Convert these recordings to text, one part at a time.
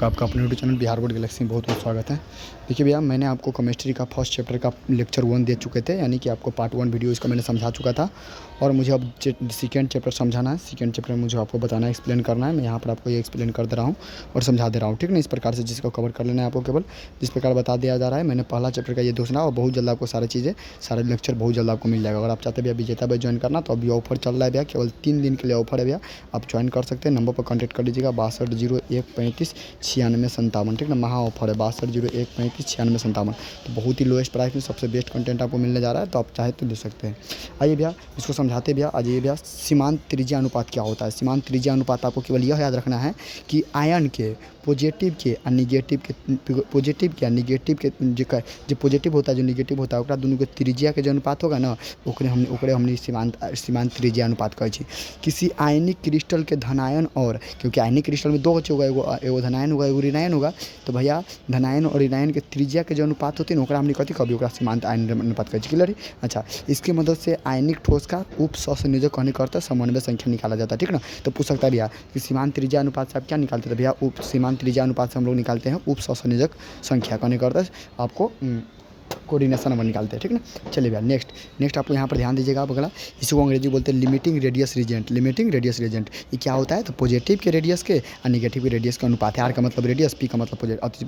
का आपका अपने YouTube channel Bihar board Galaxy में बहुत बहुत स्वागत है। देखिए भैया, मैंने आपको केमिस्ट्री का फर्स्ट चैप्टर का लेक्चर 1 दे चुके थे, यानी कि आपको पार्ट 1 वीडियो इसका मैंने समझा चुका था और मुझे अब सेकेंड चैप्टर समझाना है। सेकेंड चैप्टर में मुझे आपको बताना है, एक्सप्लेन करना है। मैं यहाँ पर आपको ये एक्सप्लेन कर दे रहा हूँ और समझा दे रहा हूँ, ठीक है ना। इस प्रकार से जिसको कवर कर लेना है आपको, केवल जिस प्रकार बता दिया जा रहा है। मैंने पहला चैप्टर का ये दूसरा, और बहुत जल्द आपको सारी चीज़ें, सारे लेक्चर बहुत जल्द आपको मिल जाएगा। अगर आप चाहते हैं भैया विजेता बैच ज्वाइन करना, तो अभी ऑफर चल रहा है भैया, केवल 3 दिन के लिए ऑफर है भैया। आप ज्वाइन कर सकते हैं, नंबर पर कॉन्टैक्ट कर लीजिएगा 6201359657, ठीक ना। महा ऑफर है 6201359657, तो बहुत ही लोएस्ट प्राइस में सबसे बेस्ट कंटेंट आपको मिलने जा रहा है, तो आप चाहे तो ले सकते हैं। आइए भैया इसको समझाते भैया। आ जाइए भैया, सीमांत त्रिज्या अनुपात क्या होता है। सीमांत त्रिज्या अनुपात आपको केवल यह याद रखना है कि आयन के पॉजिटिव के और निगेटिव के, पॉजिटिव के निगेटिव के जो पॉजिटिव होता है, जो निगेटिव होता है, ओकरा दोनों के त्रिज्या के जो अनुपात होगा ना, ओकरे हमने सीमांत त्रिज्या अनुपात कहै छी। किसी आयनिक क्रिस्टल के धनायन और, क्योंकि आयनिक क्रिस्टल में दो होगा, एगो धनायन होगा, एगो ऋणायन होगा, तो भैया धनायन और ऋणायन के त्रिज्या के जो अनुपात होते हैं, ओकरा हमने कथी कहबी, ओकरा सीमांत आयन अनुपात कहै छी। क्लियर। अच्छा, इसकी मदद से आयनिक ठोस का उप सहसंयोजक कहने का अर्थ समन्वय संख्या निकाला जाता है, ठीक ना। तो पूछ सकता है भैया कि सीमांत त्रिज्या अनुपात से आप क्या निकालते थे। भैया उप सीमांत त्रिज्या अनुपात से हम लोग निकालते हैं उप सहसंयोजक संख्या कहने का अर्थ आपको कोऑर्डिनेशन नंबर निकालते हैं, ठीक ना। चलिए भैया नेक्स्ट आपको यहाँ पर ध्यान दीजिएगा। आप अगला, इसको अंग्रेजी बोलते हैं limiting radius reagent. Limiting radius reagent ये क्या होता है, तो पॉजिटिव के रेडियस के और निगेटिव के रेडियस का अनुपात है। आर का मतलब रेडियस, पी का मतलब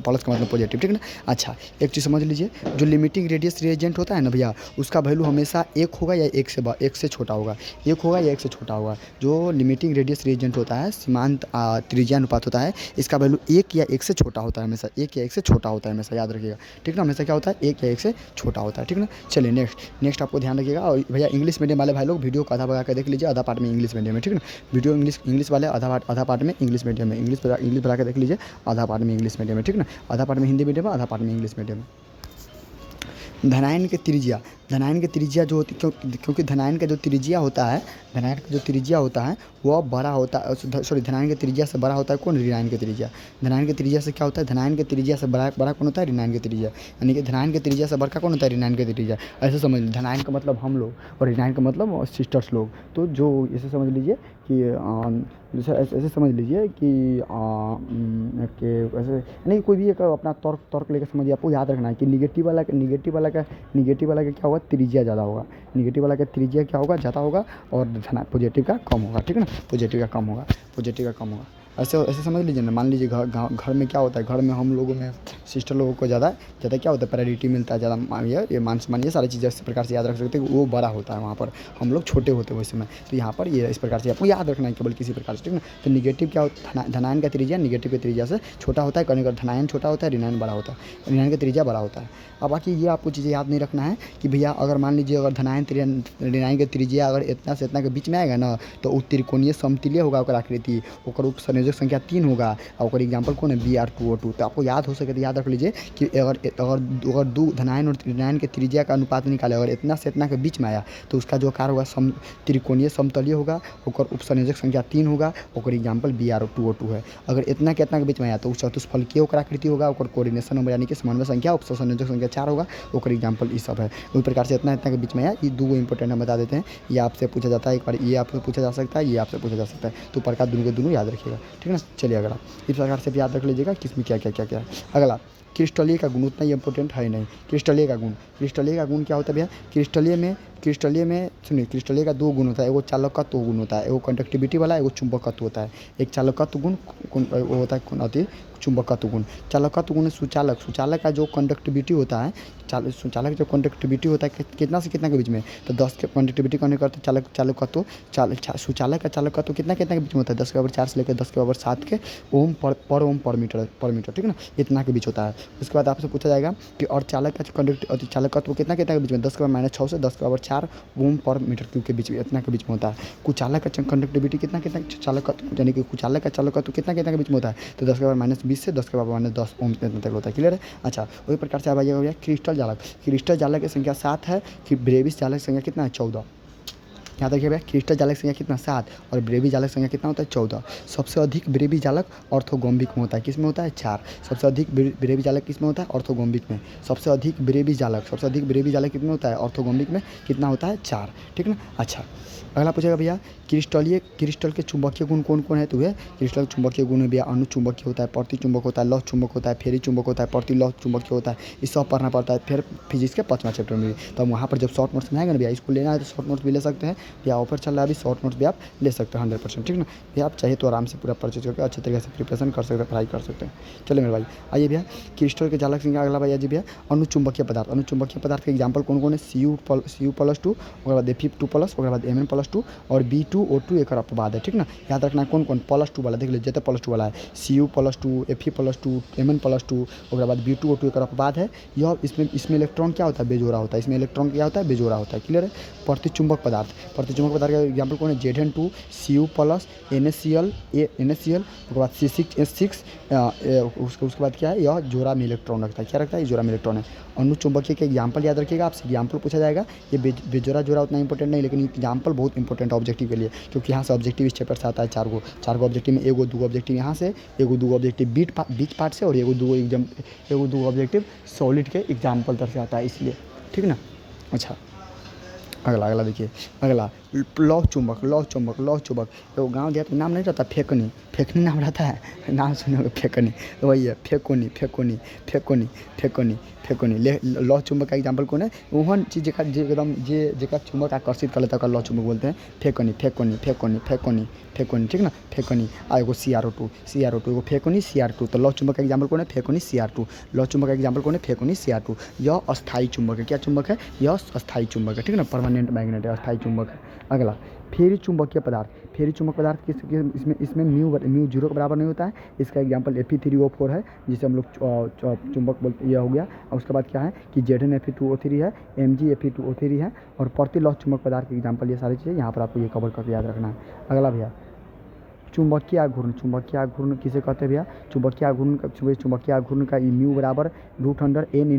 प्लस का मतलब पॉजिटिव, ठीक ना। अच्छा, एक चीज़ समझ लीजिए, जो लिमिटिंग रेडियस रीजेंट होता है ना भैया, उसका वैल्यू हमेशा 1 होगा या 1 से छोटा होगा। 1 होगा या 1 से छोटा होगा। जो लिमिटिंग रेडियस रीजेंट होता है, सीमांत त्रिज्या अनुपात होता है, इसका वैल्यू 1 या 1 से छोटा होता है हमेशा। 1 या 1 से छोटा होता है हमेशा, याद रखिएगा, ठीक ना। हमेशा क्या होता है, 1 या 1 से छोटा होता है, ठीक ना। चलिए नेक्स्ट आपको ध्यान रखिएगा। और भैया इंग्लिश मीडियम वाले भाई लोग वीडियो को आधा भगा कर देख लीजिए, आधा पार्ट में इंग्लिश मीडियम में, ठीक ना। वीडियो इंग्लिश वाले आधा पार्ट में इंग्लिश मीडियम में, इंग्लिश भगा के देख लीजिए, आधा पार्ट में इंग्लिश मीडियम में, ठीक ना। आधा पार्ट में हिंदी मीडियम में, आधा पार्ट में इंग्लिश मीडियम में। धनायन के त्रिज्या जो होती, क्योंकि धनायन का जो त्रिज्या होता है, धनायन का जो त्रिज्या होता है वह बड़ा होता है। सॉरी, धनायन के त्रिज्या से बड़ा होता है कौन, ऋणायन के त्रिज्या। धनायन के त्रिज्या से क्या होता है, धनायन के त्रिज्या से बड़ा कौन होता है, ऋणायन के त्रिज्या। यानी कि धनायन के त्रिज्या से बड़का कौन होता है, ऋणायन के त्रिज्या। ऐसे समझ लीजिए, धनायन का मतलब हम लोग और ऋणायन का मतलब सिस्टर्स लोग। तो जो ऐसे समझ लीजिए कि जैसे ऐसे समझ लीजिए कि ऐसे नहीं, कोई भी एक अपना तर्क लेकर समझिए। आपको याद रखना है कि निगेटिव वाला का क्या होगा, त्रिज्या ज़्यादा होगा। निगेटिव वाला का त्रिज्या क्या होगा, ज़्यादा होगा, और पॉजिटिव का कम होगा, ठीक है ना। पॉजिटिव का कम होगा। ऐसे समझ लीजिए ना। मान लीजिए घर में क्या होता है, घर में हम लोगों में सिस्टर लोगों को ज़्यादा क्या होता है, प्रायोरिटी मिलता है ज़्यादा। मानिए सारी चीज़ें इस प्रकार से याद रख सकते हैं कि वो बड़ा होता है, वहाँ पर हम लोग छोटे होते हैं वैसे में। तो यहाँ पर ये इस प्रकार से आपको याद रखना है केवल किसी प्रकार से, ठीक ना। तो निगेटिव क्या होता है, धनायन का त्रिज्या निगेटिव के त्रिज्या से छोटा होता है, कहने का धनायन छोटा होता है, ऋणायन बड़ा होता है, ऋणायन का त्रिज्या बड़ा होता है। अब बाकी ये आपको चीज़ें याद नहीं रखना है कि भैया अगर मान लीजिए अगर धनायन ऋणायन के त्रिज्या अगर इतना से इतना के बीच में आएगा ना, तो वो त्रिकोणीय समतुल्य होगा ओकर आकृति, ओकर उप संयोजक संख्या 3 होगा, और ओकर एग्जाम्पल कौन है, Br2O2। तो आपको याद हो सके तो याद रख लीजिए कि अगर दो धनायन और ऋणायन के त्रिज्या का अनुपात निकाले, अगर इतना से इतना के बीच में आया, तो उसका जो आकार होगा त्रिकोणीय समतुल्य होगा, ओकर उप संयोजक संख्या 3 होगा, ओकर एग्जाम्पल Br2O2 है। अगर इतना के इतना के बीच में आया, तो चतुष्फलकीय ओकर आकृति होगा, ओकर कोऑर्डिनेशन नंबर यानी कि समन्वय संख्या, उप संयोजक संख्या 4 होगा, ओकर एग्जाम्पल ये सब है। उसी प्रकार से इतना के बीच में आया। ये 2 इंपॉर्टेंट हम बता देते हैं। ये आपसे पूछा जाता है, एक बार ये आपसे पूछा जा सकता है, ये आपसे पूछा जा सकता है। तो प्रकार दोनों के दोनों याद रखिएगा, ठीक है ना। चलिए अगला, इस प्रकार से भी याद रख लीजिएगा कि इसमें क्या है। अगला, क्रिस्टलीय का गुण उतना ही इंपॉर्टेंट है नहीं। क्रिस्टलीय का गुण क्या होता है भैया, क्रिस्टलीय में सुनिए, क्रिस्टलीय का 2 गुण होता है। एगो चालकत्व गुण होता है, एगो कंडक्टिविटी वाला, एगो चुंबकत्व होता है। एक चालकत्व गुण वो होता है अति चुंबकत्व गुण। चालकत्व गुण सूचालक का जो कंडक्टिविटी होता है, सूचालक जो कंडक्टिविटी होता है कितना से कितना के बीच में, तो 10 के कंडक्टिविटी करने का चालकत्व सूचालक का चालकत्व कितना के बीच में होता है, 10⁻4 से लेकर 10⁻7 के ओम पर ओम पर मीटर, ठीक ना। इतना के बीच होता है। उसके बाद आपसे पूछा जाएगा कि और चालक का चालकत्व कितना के बीच में, 10⁻6 से 10⁻4 ओम पर मीटर क्यूब के बीच में, इतना के बीच में होता है। कुचालक का कंडक्टिविटी कितना चालकत्व, यानी कि कुचालक का चालकत्व कितना के बीच में होता है, तो 10⁻20 से 10⁻10 ओम इतना तक होता है। क्लियर है। अच्छा, वही प्रकार से आइएगा भैया क्रिस्टल जालक की संख्या 7 है, कि ब्रेविस जालक की संख्या कितना है, 14। यहाँ तक भैया क्रिस्टल जालक संख्या कितना 7 और ब्रेवी जालक संख्या कितना होता है 14। सबसे अधिक ब्रेवी जालक ऑर्थोगोम्बिक में होता है, किस में होता है 4। सबसे अधिक ब्रेवी जालक किस में होता है ऑर्थोगोम्बिक में। सबसे अधिक ब्रेवी जालक कितने होता है ऑर्थोगोम्बिक में कितना होता है 4, ठीक ना। अच्छा अगला पूछेगा भैया क्रिस्टल के चुंबकीय गुण कौन कौन है तो है क्रिस्टल चुंबकीय गुण भैया अणु चुंबकीय होता है, प्रति चुंबक होता है, लौह चुंबक होता है, फेरी चुंबक होता है, प्रति लौह चुंबकीय होता है। ये सब पढ़ना पड़ता है फिर फिजिक्स के 5वां चैप्टर में भी। तो हम वहाँ पर जब शॉर्ट नोट्स में आएंगे ना भैया, इसको लेना है तो शॉर्ट नोट्स भी ले सकते हैं भैया, ऑफर चल रहा है अभी, शॉर्ट नोट्स भी आप ले सकते हैं 100%, ठीक ना भैया। आप चाहिए तो आराम से पूरा परचेज करके अच्छे तरीके से प्रिपरेशन कर सकते हैं, पढ़ाई कर सकते हैं। चलिए मेरे भाई आइए भैया क्रिस्टल के जालक संख्या अगला भैया जी भैया अणुचुंबकीय पदार्थ के एग्जाम्पल कौन कौन है Cu+2, उसके बाद Fe2+, उसके बाद Mn+2 और B2O2 एक अपवाद है, ठीक ना। याद रखना कौन कौन +2 वाला देख लीजिए, तो +2 वाला है Cu+2, Fe+2, Mn+2, उसके बाद B2O2 एक अपवाद है। यह इसमें इलेक्ट्रॉन क्या होता है बेजोड़ा होता है, इसमें इलेक्ट्रॉन क्या होता है बेजोड़ा होता है, क्लियर है। प्रतिचुंबक पदार्थ का एग्जाम्पल कौन है Zn2, Cu+, NaCl, उसके बाद C6H6, उसके बाद क्या है यह जोड़ा में इलेक्ट्रॉन रखता है, क्या रखता है जोड़ा में इलेक्ट्रॉन है। अणुचुंबकीय के एग्जाम्पल याद रखिएगा, आपसे एग्जाम्पल पूछा जाएगा। ये बेजोड़ा उतना इंपॉर्टेंट नहीं, लेकिन एग्जाम्पल बहुत इंपॉर्टेंट है ऑब्जेक्टिव के लिए, क्योंकि यहाँ से ऑब्जेक्टिव इस चैप्टर से आता है 4 गो ऑब्जेक्टिव में, एगो 2 ऑब्जेक्टिव यहाँ से, एगो 2 ऑब्जेक्टिव बीच पार्ट से और एगो 2 ऑब्जेक्टिव सॉलिड के एग्जाम्पल तरफ से आता है, इसलिए ठीक ना। अच्छा अगला देखिए अगला लौह चुंबक तो गाँव देहात में नाम नहीं रहता फेकनी नाम रहता है, नाम सुने होगा फेकनी, तो वही है फेकोनी। लौह चुंबक का एग्जाम्पल कौन है ओहन चीज एकदम जेका चुंबक आकर्षित कर लेता है लौह चुंबक बोलते हैं फेकोनी, ठीक ना फेकोनी। आ एगो CrO2 एगो फेकोनी Cr2, तो लौह चुंबक का एग्जाम्पल कौन है फेकोनी Cr2, लौह चुंबक का एग्जाम्पल कौन है फेकोनी Cr2। यह अस्थायी चुंबक है, क्या चुंबक है यह अस्थायी चुंबक है, ठीक ना, परमानेंट मैग्नेट है, अस्थायी चुंबक है। अगला फेरी चुंबकीय पदार्थ इसमें म्यू 0 के बराबर नहीं होता है, इसका एग्जाम्पल Fe3O4 है, जिसे हम लोग चुंबक बोलते यह हो गया। और उसके बाद क्या है कि Zn Fe2O3 है, Mg Fe2O3 है, और प्रति लौह चुंबक पदार्थ के एग्जाम्पल ये सारी चीज़ें यहाँ पर आपको ये कवर करके याद रखना है। अगला भैया चुंबकीय आघूर्ण किसे कहते हैं भैया चुंबकीय आघूर्ण का म्यू बराबर √N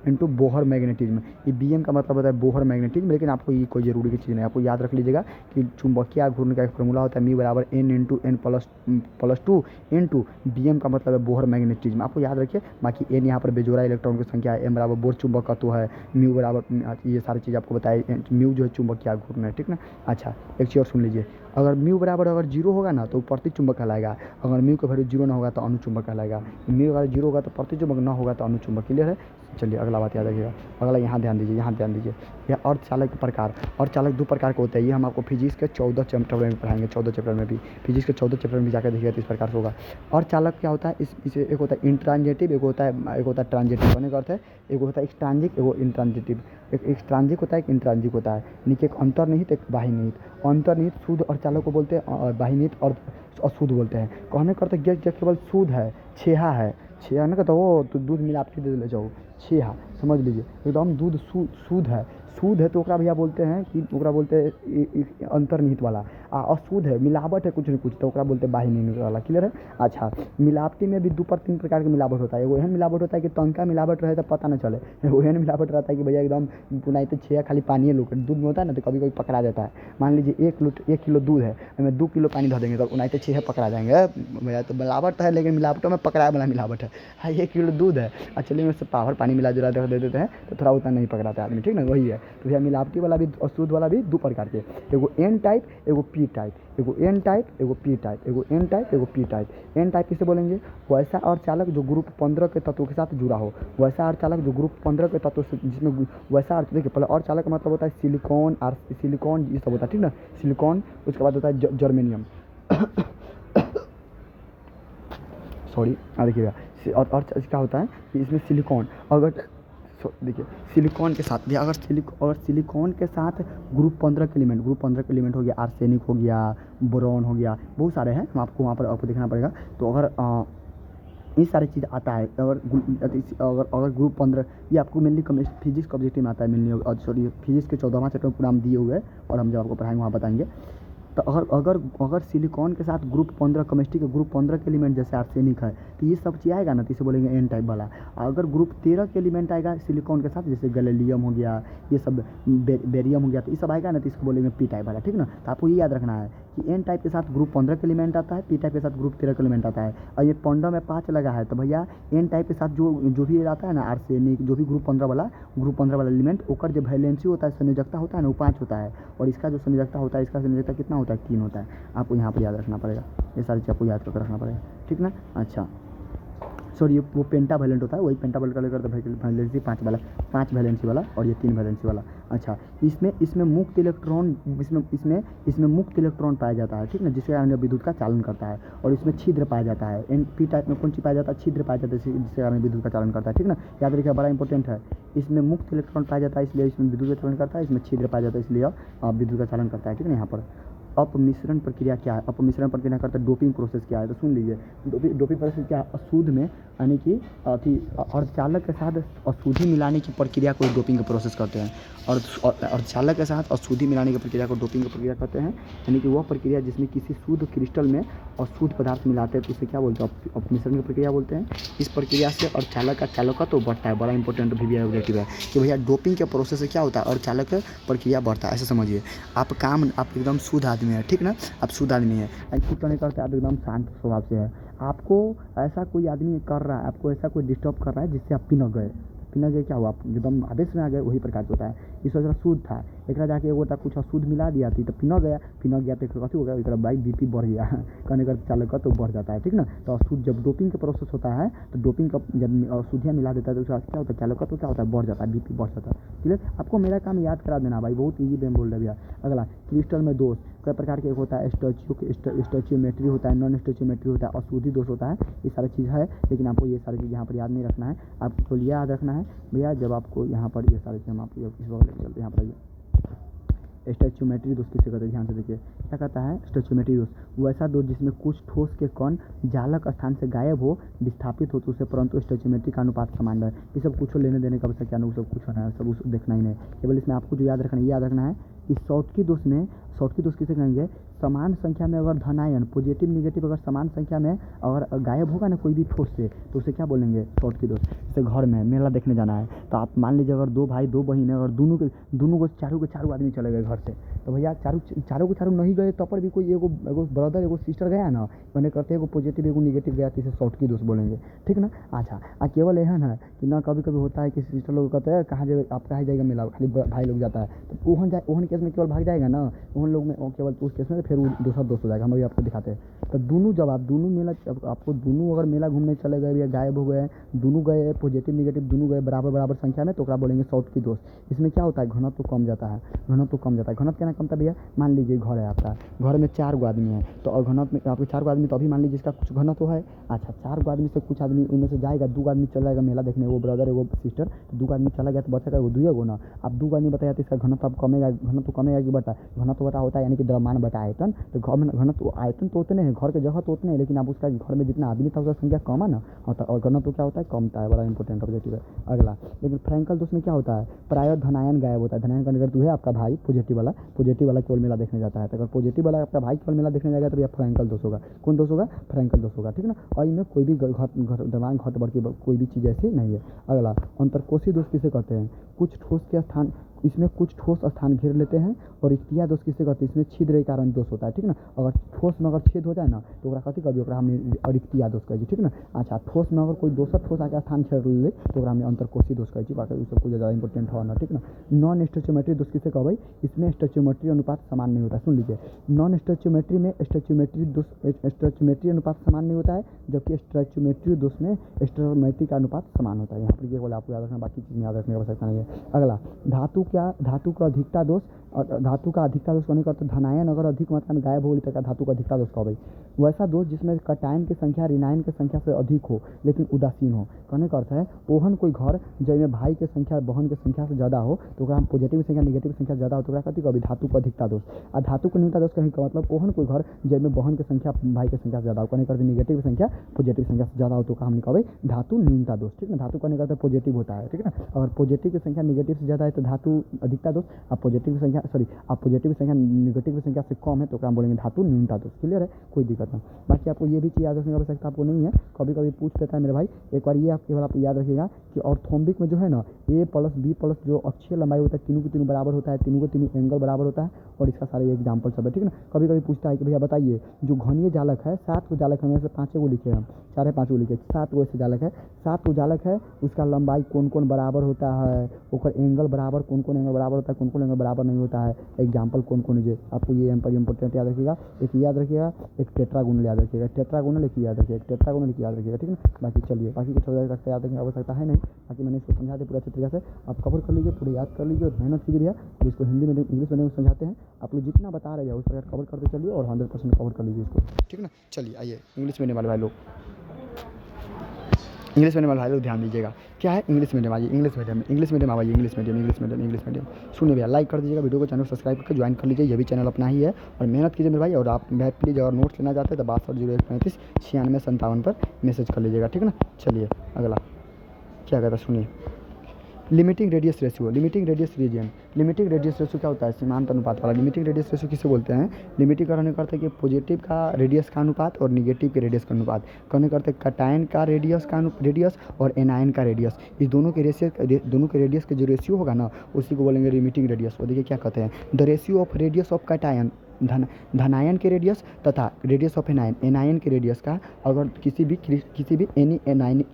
इंटू बोहर मैग्नेटिज्म। ये BM का मतलब होता है बोहर मैग्नेटिज्म, लेकिन आपको ये कोई ज़रूरी की चीज़ नहीं, आपको याद रख लीजिएगा कि चुंबकीय आघूर्ण का एक फॉर्मूला होता है म्यू बराबर N+2 इंटू BM का मतलब है बोहर मैग्नेटिज्म, आपको याद रखिए। बाकी N यहाँ पर बेजोड़ा इलेक्ट्रॉन की संख्या है, M बराबर बोर चुंबकत्व है, म्यू बराबर ये सारी चीज़ आपको बताए, म्यू जो है चुंबकीय आघूर्ण है, ठीक ना। अच्छा एक चीज़ और सुन लीजिए, अगर म्यू बराबर 0 होगा ना तो प्रति चुंबक कहलाएगा, अगर म्यू का वैल्यू 0 ना होगा तो अणुचुंबक कहलाएगा, म्यू अगर 0 होगा तो प्रति चुंबक ना होगा तो अणुचुंबक, क्लियर है। चलिए अगला बात याद रखिएगा, अगला यहाँ ध्यान दीजिए यह अर्धचालक प्रकार, अर्धचालक 2 प्रकार के होते हैं, ये हम आपको फिजिक्स के 14 चैप्टर में पढ़ाएंगे, 14 चैप्टर में भी, फिजिक्स के 14 चैप्टर में भी जाकर देखिएगा तो इस प्रकार से होगा। अर्धचालक क्या होता है इसे एक होता है इंट्रांजिटिव, एक होता है ट्रांजिटिव, होने का अर्थ है एक होता है एक्सट्रांजिक, एगो इंट्रांजिटिव, एक एक्सट्रांजिक होता है एक इंट्रांजिक होता है, नीचे एक अंतर्निहित एक बाह्यनिहित। अंतर्निहित शुद्ध अर्धचालक को बोलते हैं और बाह्यनिहित और अशुद्ध बोलते हैं। कहने का अर्थ केवल शुद्ध है, छेहा है, छेहा ना कहता वो तो दूध मिलावटी दे ले जाओ, छेहा समझ लीजिए एकदम दूध शुद्ध है तो ओकरा भैया बोलते हैं कि ओकरा बोलते हैं अंतर्निहित वाला, अशुद्ध है मिलावट है कुछ न कुछ तो ओकरा बोलते हैं बाह्यनिहित वाला, क्लियर है। अच्छा मिलावटी में भी 2-3 प्रकार की मिलावट होता है, एगो एहन मिलावट होता है कि तनका मिलावट रहे तो पता न चले, एगो एहन मिलावट रहता है कि भैया एकदम नहीं तो छेहा खाली पानी लोग दूध में होता है ना तो कभी पकड़ा जाता है। मान लीजिए 1 किलो दूध है, उसमें 2 किलो पानी धो देंगे तो नहीं तो छेहा पकड़ा जाएंगे भैया, तो मिलावट है लेकिन मिलावटों में पकड़ाए वाला मिलावट है। हाँ 1 किलो दूध है चलिए में से पावर पानी मिला जुला दे देते हैं तो थोड़ा उतना नहीं पकड़ाता आदमी, ठीक ना, वही है। तो भैया मिलावटी वाला भी और शुद्ध वाला भी 2 प्रकार के, एगो N टाइप एगो P टाइप, एगो N टाइप एगो P टाइप, एगो N टाइप एगो P टाइप। N टाइप किसे बोलेंगे वैसा अर्धचालक जो ग्रुप 15 के तत्वों के साथ जुड़ा हो, वैसा अर्धचालक जो ग्रुप 15 के तत्वों से जिसमें वैसा अर्थ देखिए पहले अर्धचालक का मतलब होता है सिलिकॉन ये सब होता है, ठीक ना, सिलिकॉन। उसके बाद होता है जर्मेनियम सॉरी देखिए भैया और क्या होता है कि इसमें सिलिकॉन अगर देखिए सिलिकॉन के साथ भी अगर सिलिकॉन के साथ ग्रुप 15 के एलिमेंट हो गया, आर्सेनिक हो गया, बोरॉन हो गया, बहुत सारे हैं, हम आपको वहाँ पर आपको देखना पड़ेगा। तो अगर ये सारी चीज़ आता है अगर ग्रुप 15 ये आपको मेनली फिजिक्स का ऑब्जेक्टिव में आता है मेनली, सॉरी फिजिक्स के 14वां चैप्टर पूरा हम दिए हुए हैं और हम जब आपको पढ़ाएंगे वहाँ बताएंगे। तो अगर अगर अगर सिलिकॉन के साथ ग्रुप 15 केमिस्ट्री के ग्रुप 15 के एलिमेंट जैसे आर्सेनिक है तो ये सब चीज़ आएगा ना, तो इसे बोलेंगे एन टाइप वाला। अगर ग्रुप 13 के एलिमेंट आएगा सिलिकॉन के साथ, जैसे गैलियम हो गया, ये सब बेरियम हो गया, तो ये सब आएगा ना, तो इसको बोलेंगे पी टाइप वाला, ठीक ना। तो आपको ये याद रखना है कि एन टाइप के साथ ग्रुप 15 के एलिमेंट आता है, पी टाइप के साथ ग्रुप 13 के एलिमेंट आता है। और ये पॉन्डम में 5 लगा है, तो भैया एन टाइप के साथ जो जो भी आता है ना आर्सेनिक, जो भी ग्रुप 15 वाला एलिमेंट, ओकर जो वैलेंसी होता है, संयोजकता होता है ना, वो 5 होता है। और इसका जो संयोजकता होता है, इसका संयोजकता कितना होता है, 3 होता है। आपको यहाँ पर याद रखना पड़ेगा, ये सारी चीज़ आपको याद करके रखना पड़ेगा, ठीक ना। अच्छा सॉरी, वो पेंटा वैलेंट होता है, वही पेंटा वैलेंट का लेकर वैलेंसी 5 वाला, 5 वैलेंसी वाला, और ये 3 वैलेंसी वाला। अच्छा, इसमें मुक्त इलेक्ट्रॉन, इसमें मुक्त इलेक्ट्रॉन पाया जाता है, ठीक ना, जिसके कारण विद्युत का चालन करता है। और इसमें छिद्र पाया जाता है। एन पी टाइप में कौन चीज़ पाया जाता है, छिद्र पाया जाता है, जिसके कारण विद्युत का चालन करता है, ठीक ना। याद रखिए, बड़ा इंपॉर्टेंट है। इसमें मुक्त इलेक्ट्रॉन पाया जाता है, इसलिए इसमें विद्युत का चालन करता है। इसमें छिद्र पाया जाता है, इसलिए विद्युत का चालन करता है, ठीक ना। यहाँ पर अपमिश्रण प्रक्रिया क्या है, अपमिश्रण प्रक्रिया करता है, डोपिंग प्रोसेस क्या है, तो सुन लीजिए। डोपिंग प्रोसेस क्या है, अशुद्ध में यानी कि अर्धचालक के साथ अशुद्धि मिलाने की प्रक्रिया को डोपिंग का प्रोसेस कहते हैं। और अर्धचालक के साथ अशुद्धि मिलाने की प्रक्रिया को डोपिंग की प्रक्रिया कहते हैं। यानी कि वह प्रक्रिया जिसमें किसी शुद्ध क्रिस्टल में अशुद्ध पदार्थ मिलाते हैं, तो उसे क्या बोलते हैं, अपमिश्रण की प्रक्रिया बोलते हैं। इस प्रक्रिया से अर्धचालक का चालकत्व तो बढ़ता है, बड़ा इंपॉर्टेंट भी ऑब्जेक्टिव है कि भैया डोपिंग के प्रोसेस से क्या होता है, अर्धचालक प्रक्रिया बढ़ता है, ऐसे समझिए। आप एकदम शुद्ध आदमी है, ठीक ना, आप शुद्ध आदमी है, कुछ नहीं करते, आप एकदम शांत स्वभाव से है। आपको ऐसा कोई आदमी कर रहा है, आपको ऐसा कोई डिस्टर्ब कर रहा है जिससे आप पिनक गए, क्या हुआ, आप एकदम आवेश में आ गए, वही प्रकार से होता है। इस वजह शुद्ध था, एक जाके एगो कुछ अशुद्ध मिला दिया थी तो पिनक गया तो कथी हो गया, एक बाइक बीपी बढ़ गया कहने का चालक तो बढ़ जाता है, ठीक ना। तो अशुद्ध जब डोपिंग का प्रोसेस होता है, तो डोपिंग का जब अशुद्धियाँ मिला देता है तो उसका क्या होता है, चालक तो क्या होता है, बढ़ जाता है, बीपी बढ़ जाता है। क्लियर, आपको मेरा काम याद करा देना भाई, बहुत ईजी में बोल रहे भैया। अगला, क्रिस्टल में दोष कई प्रकार के, एक होता है स्टोचियोमेट्री होता है, नॉन स्टोचियोमेट्री होता है, अशुद्धि दोष होता है, ये सारी चीज़ है। लेकिन आपको ये सारी चीज़ यहाँ पर याद नहीं रखना है, आपको ये याद रखना है भैया, जब आपको यहाँ पर ये सारी चीज़ हम आपको इस वक्त लेकर चलते हैं। यहाँ पर आइए, स्टोचियोमेट्री दोष किसे कहते हैं, ध्यान से देखिए क्या कहता है। स्टोचियोमेट्री दोष वैसा दोष जिसमें कुछ ठोस के कण जालक स्थान से गायब हो, विस्थापित हो तो उसे, परंतु स्टोचियोमेट्री का अनुपात समान है। ये सब कुछ लेने देने का आवश्यकता नहीं, सब कुछ होना है, सब उस देखना ही नहीं, केवल इसमें आपको जो याद रखना है, ये याद रखना है कि शॉर्टकी दोष किसे कहेंगे, समान संख्या में अगर धनायन पॉजिटिव निगेटिव अगर समान संख्या में अगर गायब होगा ना कोई भी ठोस से, तो उसे क्या बोलेंगे, शॉर्टकी दोष। जैसे घर में मेला देखने जाना है, तो आप मान लीजिए अगर 2 भाई 2 बहन है, अगर दोनों को चारों आदमी चले गए घर से, तो भैया चारों नहीं गए, तब पर भी कोई एगो ब्रदर एगो सिस्टर गया ना, मैंने करते एगो पॉजिटिव एगो निगेटिव गया, तो इसे शॉर्टकी दोष बोलेंगे, ठीक ना। अच्छा, केवल यह है कि ना कभी कभी होता है कि सिस्टर लोग कहते हैं कहाँ जाए, आप कहाँ जाएगा मेला, खाली भाई लोग जाता है, तो ओहन केस में केवल भाग जाएगा ना, ओहन लोग में केवल उस केस में फिर वो दूसरा दोस्त हो जाएगा। हम अभी आपको दिखाते हैं। तो जब आप दोनों मेला, आपको दोनों अगर मेला घूमने चले गए या गायब हो गए, दोनों गए पॉजिटिव निगेटिव दोनों गए बराबर संख्या में, तो क्या बोलेंगे, शॉर्टकी दोष। इसमें क्या होता है, घनत्व कम जाता है, घनत्व क्या कम था भैया। मान लीजिए घर है आपका, घर में 4 गो आदमी है, तो घनत्व में आपके 4 गो आदमी, तो अभी मान लीजिए इसका कुछ घनत्व है। अच्छा, 4 गो आदमी से कुछ आदमी उनमें से जाएगा, 2 आदमी चला जाएगा मेला देखने, वो ब्रदर वो सिस्टर, तो 2 आदमी चला गया तो बचेगा वो 2 गो ना। अब 2 आदमी बताया तो इसका घनत्व अब कमेगा, घनत्व कमेगा कि बटा, घनत्व बटा होता है यानी कि द्रव्यमान बटा आयतन। तो घनत्व आयतन तो उतने हैं, घर के जगह तो उतने हैं, लेकिन अब उसका घर में जितना आदमी था उसका संख्या कम है ना, और घनत्व क्या होता है, कमता है, बड़ा इंपॉर्टेंट ऑब्जेक्टिव है। अगला, लेकिन फ्रैंकल दोष में क्या होता है, प्राय धनायन गायब होता है। धनायन का निगेटिव है आपका भाई पॉजिटिव वाला केवल मेला देखने जाता है, तो अगर पॉजिटिव वाला आपका भाई केवल मेला देखने जाएगा तो भैया फ्रैंकल दोष होगा। कौन दोष होगा, फ्रैंकल दोष होगा, ठीक ना। और इनमें कोई भी दिमाग घट बढ़ की कोई भी चीज़ ऐसी नहीं है। अगला, अंतरकोशीय दोष किसे कहते हैं, कुछ ठोस के स्थान, इसमें कुछ ठोस स्थान घेर लेते हैं। और इक्तिया दोष किसे कहते हैं, इसमें छिद्र के कारण दोष होता है, ठीक ना। अगर ठोस में अगर छेद हो जाए ना, तो कथी कभी हमने अरिक्तिया दोष कहे, ठीक ना। अच्छा, ठोस में अगर कोई दोसर ठोस आके स्थान घेर ले, तो हमने अंतरकोशीय दोष कहे, बाकी सब कुछ ज़्यादा इंपॉर्टेंट हो ना, ठीक ना। नॉन स्टोचियोमेट्री दोष किसे कहबै, इसमें स्टोचियोमेट्री अनुपात समान नहीं होता। सुन लीजिए, नॉन स्टोचियोमेट्री में स्टोचियोमेट्री अनुपात समान नहीं होता है, जबकि स्टोचियोमेट्री दोष में स्टोचियोमेट्री का अनुपात समान होता है। यहाँ पर ये बोला आपको याद रखना, बाकी चीज़ में याद रखने की आवश्यकता नहीं है। अगला, धातु का अधिकता दोष, और धातु का अधिकता दोष कहने का अर्थ, धनायन अगर अधिक मात्रा में गायब हो तो क्या धातु का अधिकता दोष कहबै। वैसा दोष जिसमें कटायन की संख्या ऋणायन की संख्या से अधिक हो लेकिन उदासीन हो। कहने का अर्थ है, ओहन कोई घर जिसमें भाई की संख्या बहन की संख्या से ज़्यादा हो, तो हम पॉजिटिव संख्या निगेटिव संख्या ज़्यादा हो, तो कथी कभी धातु का अधिकता दोष। और धातु का न्यूनता दोष कहने का मतलब, ओहन कोई घर जिसमें बहन की संख्या भाई की संख्या से ज़्यादा हो, कहने का निगेटिव संख्या पॉजिटिव संख्या से ज़्यादा हो, तो हम कहबै धातु न्यूनता दोष, ठीक है। धातु कहने का पॉजिटिव होता है, ठीक है। अगर पॉजिटिव की संख्या निगेटिव से ज़्यादा है तो धातु अधिकता दोष, और पॉजिटिव की संख्या संख्या सॉरी आप पॉजिटिव संख्या नेगेटिव की संख्या से कम है तो क्या बोलेंगे धातु न्यून धातु। क्लियर है, कोई दिक्कत नहीं। बाकी आपको ये भी चीज़ याद रखने की आवश्यकता आपको नहीं है, कभी कभी पूछ लेता है मेरे भाई, एक बार ये आप केवल आप याद रखिएगा कि ऑर्थोम्बिक में जो है ना ए प्लस बी प्लस जो अक्षीय लंबाई होता है तीनों की तीनों बराबर होता है, तीनों को तीनों एंगल बराबर होता है और इसका सारे एग्जाम्पल सब है। ठीक है ना, कभी कभी पूछता है कि भैया बताइए जो घनीय जालक है 7 को जालक है, में से 5 को लिखे हम, 4-5 को लिखे, 7 को ऐसे जालक है, 7 को जालक है, उसका लंबाई कौन कौन बराबर होता है, और एंगल बराबर कौन कौन एंगल बराबर होता है, कौन कौन एंगल बराबर नहीं होता है, एग्जाम्पल कौन कौन है। आपको ये इंपॉर्टेंट याद रखिएगा। एक याद रखिएगा, एक टेट्रागोनल याद रखिएगा, टेट्रागोनल एक याद रखिएगा, टेट्रागोनल एक याद रखिएगा। ठीक है ना, बाकी चलिए बाकी कुछ याद रखने की आवश्यकता है नहीं, बाकी मैंने इसको समझा दिया पूरा अच्छे तरीके से, आप कवर कर लीजिए, पूरे याद कर लीजिए और मेहनत कीजिए भैया। अब इसको हिंदी में इंग्लिश में समझाते हैं, आप लोग जितना बता रहे हैं उस प्रकार कवर करते चलिए और 100% कवर कर लीजिए इसको। ठीक है ना, चलिए आइए इंग्लिश मीडियम वाले भाई लोग, इंग्लिश मीडियम वाले भाई लोग ध्यान दीजिएगा। क्या है इंग्लिश मीडियम, आइए इंग्लिश मीडियम आइए, इंग्लिश मीडियम सुनिए भैया, लाइक कर दीजिएगा वीडियो को, चैनल सब्सक्राइब करके ज्वाइन कर लीजिए, ये भी चैनल अपना ही है और मेहनत कीजिए मेरे भाई। और आप भाई प्लीज़ अगर नोट्स लेना चाहते हैं तो 6201359657 पर मैसेज कर लीजिएगा। ठीक है ना, चलिए अगला क्या कहता है सुनिए, limiting radius ratio, limiting radius region. Limiting radius ratio क्या होता है, सीमांत अनुपात वाला। लिमिटिंग रेडियस रेशियो किसे बोलते हैं, लिमिटिंग करने करते हैं कि पॉजिटिव का रेडियस का अनुपात और निगेटिव के रेडियस का अनुपात करने करते हैं, कटायन का रेडियस का रेडियस और एनायन का रेडियस, इस दोनों के रेडियस के जो रेशियो होगा ना उसी को बोलेंगे लिमिटिंग रेडियस। और देखिए क्या कहते हैं, the ratio of radius of cation धनायन के रेडियस तथा रेडियस ऑफ एनायन के रेडियस का, अगर किसी भी एनी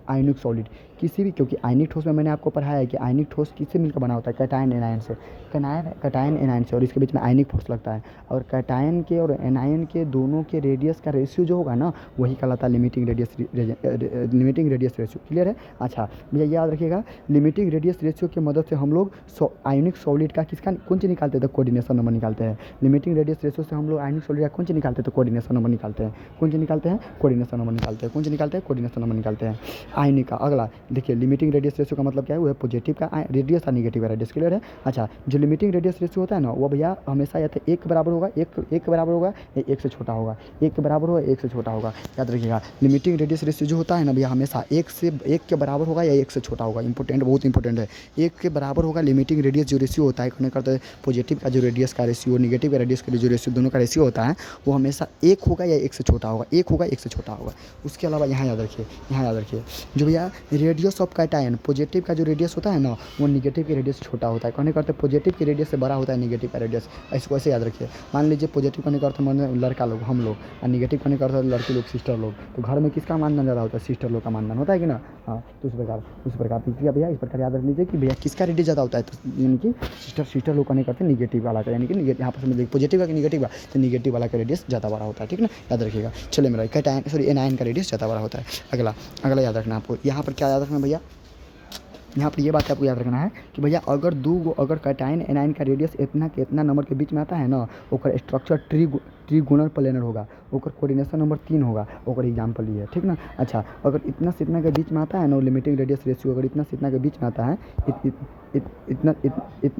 आयनिक सॉलिड किसी भी, क्योंकि आयनिक ठोस में मैंने आपको पढ़ाया है कि आयनिक ठोस किससे मिलकर बना होता है, कैटायन एनायन से, कैटायन एनायन से, और इसके बीच में आयनिक फोर्स लगता है। और कैटायन के और एनायन के दोनों के रेडियस का रेशियो जो होगा ना वही कहलाता है लिमिटिंग रेडियस रेशियो। क्लियर है। अच्छा भैया याद रखिएगा, लिमिटिंग रेडियस रेशियो की मदद से हम लोग आयनिक सॉलिड का किसका कौन सी निकालते हैं, तो कोऑर्डिनेशन नंबर निकालते हैं। लिमिटिंग रेडियस रेशियो से हम लोग आयनिक सॉलिड का कौन सी निकालते हैं, तो कोऑर्डिनेशन नंबर निकालते हैं। कौन सी निकालते हैं, कोऑर्डिनेशन नंबर निकालते हैं। कौन सी निकालते हैं, कोऑर्डिनेशन नंबर निकालते हैं आयनिक का। अगला देखिए, लिमिटिंग रेडियस रेशियो का मतलब क्या है, वो है पॉजिटिव का रेडियस और नेगेटिव का रेडियस। क्लियर है। अच्छा, जो लिमिटिंग रेडियस रेशियो होता है ना वो भैया हमेशा या तो 1 के बराबर होगा, एक के बराबर होगा या 1 से छोटा होगा, 1 के बराबर होगा 1 से छोटा होगा। याद रखिएगा, लिमिटिंग रेडियस रेशियो जो होता है ना भैया हमेशा 1 के बराबर होगा या 1 से छोटा होगा। इंपॉर्टेंट, बहुत इंपॉर्टेंट है। 1 के बराबर होगा लिमिटिंग रेडियस जो रेशियो होता है, कहने करते हैं पॉजिटिव का जो रेडियस का रेशियो, नेगेटिव का रेडियस का जो रेशियो, दोनों का रेशियो होता है वो हमेशा 1 होगा या 1 से छोटा होगा, 1 होगा 1 से छोटा होगा। उसके अलावा यहाँ याद रखिए जो भैया रेडियस ऑफ कैटायन, पॉजिटिव का जो रेडियस होता है ना वो नेगेटिव के रेडियस छोटा होता है। कहने करते हैं पॉजिटिव के रेडियस से बड़ा होता है नेगेटिव का रेडियस। इसको ऐसे याद रखिए। मान लीजिए पॉजिटिव करने का अर्थ माने लड़का लोग, हम लोग, और नेगेटिव करने का अर्थ लड़के लोग, सिस्टर लोग। तो घर में किसका मानदान ज़्यादा होता है, सिस्टर लोग का मानदान होता है कि ना। हाँ, तो उस प्रकार भैया इस प्रकार याद रख लीजिए कि भैया किसका रेडियस ज़्यादा होता है, तो यानी कि सिस्टर लोग करने करते हैं निगेटिव वाला का, यानी कि यहाँ पर समझ लीजिए पॉजिटिव का कि निगेटिव का, तो निगेटिव वाला का रेडियस ज़्यादा बड़ा होता है। ठीक ना, याद रखिएगा। चलिए मेरा एनायन का रेडियस ज़्यादा बड़ा होता है। अगला याद रखना आपको, यहाँ पर क्या याद रखना भैया, यहाँ पर ये बात आपको याद रखना है कि भैया अगर कैटायन एनायन का रेडियस इतना के इतना नंबर के बीच में आता है ना, ओकर स्ट्रक्चर ट्रीगोनल प्लेनर होगा, ओकर कोऑर्डिनेशन नंबर 3 होगा, ओकर एग्जाम्पल ये है। ठीक ना। अच्छा, अगर इतना से इतना के बीच में आता है ना लिमिटिंग रेडियस रेशियो, अगर इतना से इतना के बीच में आता है, इतना